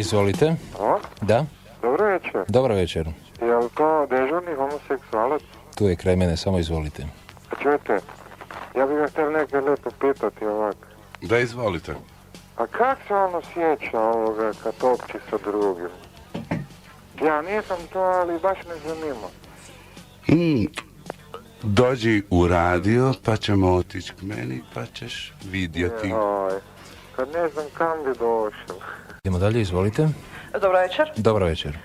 Izvolite. O? Da? Dobro večer. Dobro večer. Je li to dežurni homoseksualac? Tu je kraj mene, samo izvolite. Čujete, ja bih ga htio nekaj lijepo pitati ovak. Da, izvolite. A kak se on osjeća ovoga kad opći sa drugim? Ja nisam to, ali baš me zanima. Dođi u radio, pa ćemo otići k meni, pa ćeš vidjeti. Kad ne znam kam bi došao. Idemo dalje, izvolite. Dobro večer. Dobro večer.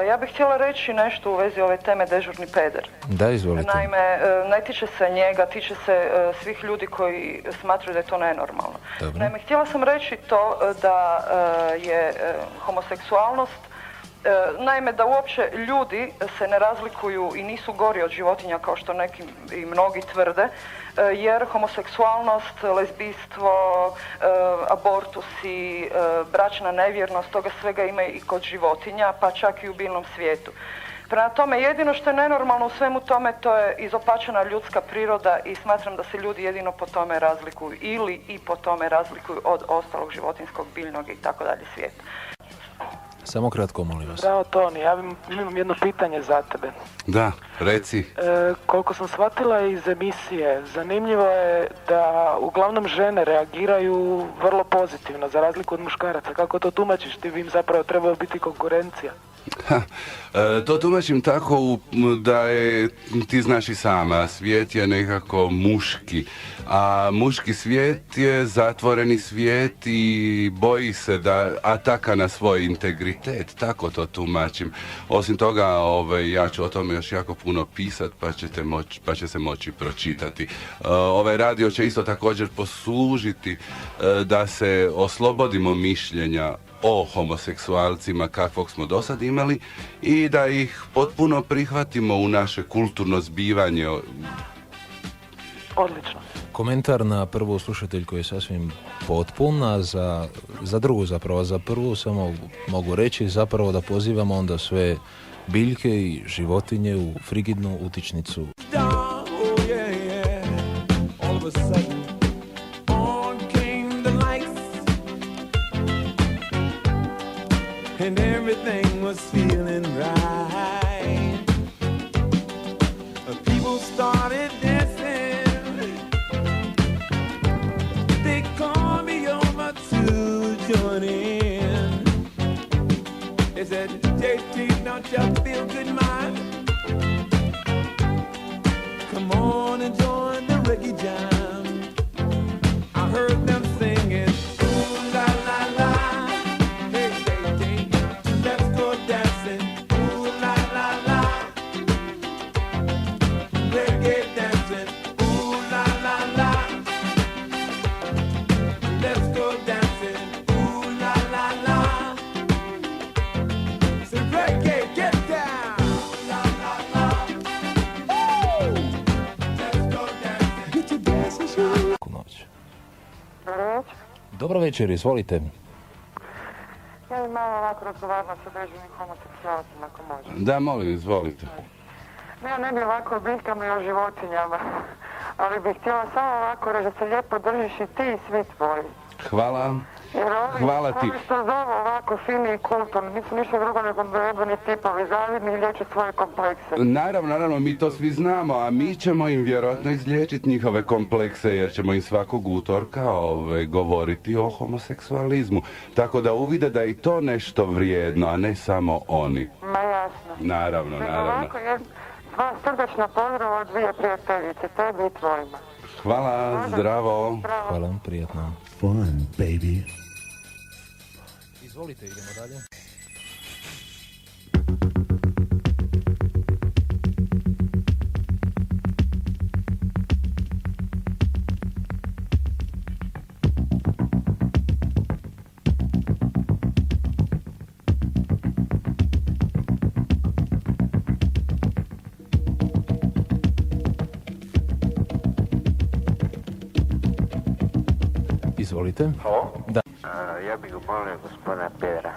Ja bih htjela reći nešto u vezi ove teme dežurni peder. Da, izvolite. Naime, ne tiče se njega, tiče se svih ljudi koji smatraju da je to nenormalno. Dobro. Naime, htjela sam reći to da je homoseksualnost, naime da uopće ljudi se ne razlikuju i nisu gori od životinja kao što neki i mnogi tvrde, jer homoseksualnost, lezbijstvo, abortusi, bračna nevjernost, toga svega ima i kod životinja, pa čak i u biljnom svijetu. Prema tome, jedino što je nenormalno u svemu tome, to je izopačena ljudska priroda i smatram da se ljudi jedino po tome razlikuju ili i po tome razlikuju od ostalog životinskog, biljnog i tako dalje svijeta. Samo kratko, molim vas. Bravo, Toni, ja imam jedno pitanje za tebe. Da, reci. Koliko sam shvatila iz emisije, zanimljivo je da uglavnom žene reagiraju vrlo pozitivno, za razliku od muškaraca. Kako to tumačiš? Ti bi im zapravo trebao biti konkurencija. To tumačim tako da je, ti znaš i sama, svijet je nekako muški, a muški svijet je zatvoreni svijet i boji se da ataka na svoj integritet, tako to tumačim. Osim toga, ja ću o tome još jako puno pisat, pa će se moći pročitati. Ovaj radio će isto također poslužiti da se oslobodimo mišljenja o homoseksualcima kakvog smo do sad imali i da ih potpuno prihvatimo u naše kulturno zbivanje. Odlično. Komentar na prvu slušateljku je sasvim potpun, a za drugu zapravo, za prvu samo mogu reći zapravo da pozivamo onda sve biljke i životinje u frigidnu utičnicu. And everything was feeling right. People started dancing. They called me over to join in. They said, JT, don't you feel good, man? Come on and join the reggae jam. I heard them singing, ooh la la la. Dobro večer, izvolite. Ja bi malo ovako razgovarala sa dežurnim homoseksualcima, ako može. Da, molim, izvolite. Ja ne bi ovako o biljkama i o životinjama, ali bih htjela samo ovako reći da se lijepo držiš i ti i svi tvoji. Hvala. Hvala ti. Ovi što zovu ovako fini i kulturni, nisu ništa drugo nego dojebani tipovi, zavidni i liječe svoje komplekse. Naravno, mi to svi znamo, a mi ćemo im vjerojatno izliječiti njihove komplekse, jer ćemo im svakog utorka govoriti o homoseksualizmu. Tako da uvide da je i to nešto vrijedno, a ne samo oni. Ma jasno. Naravno. Ovako je sva srdečna pozdrava od dvije prijateljice, tebi i tvojima. Hvala, zdravo. Hvala, prijatno. Fun, baby. Izvolite, idemo dalje. Izvolite. Halo? Da. Ja bih molio gospodina Pedra.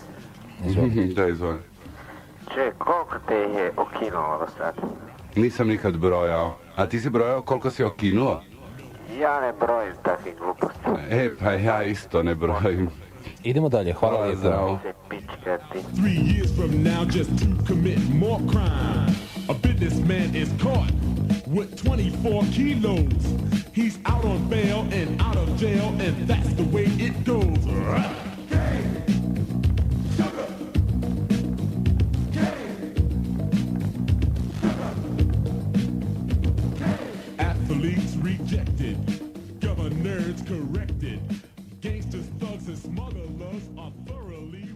Izvolite. Da, izvolite. Koliko te je okinulo do sad? Nisam nikad brojao. A ti si brojao koliko si okinuo? Ja ne brojim takvih gluposti. Pa ja isto ne brojim. Idemo dalje, hvala lijepo. Zdravo. Se pičke. uspjeti. 3 years from now just to commit more crime. A businessman is caught with 24 kilos. He's out on bail and out of jail, and that's the way it goes. Athletes rejected, governors corrected, gangsters, thugs, and smugglers are thoroughly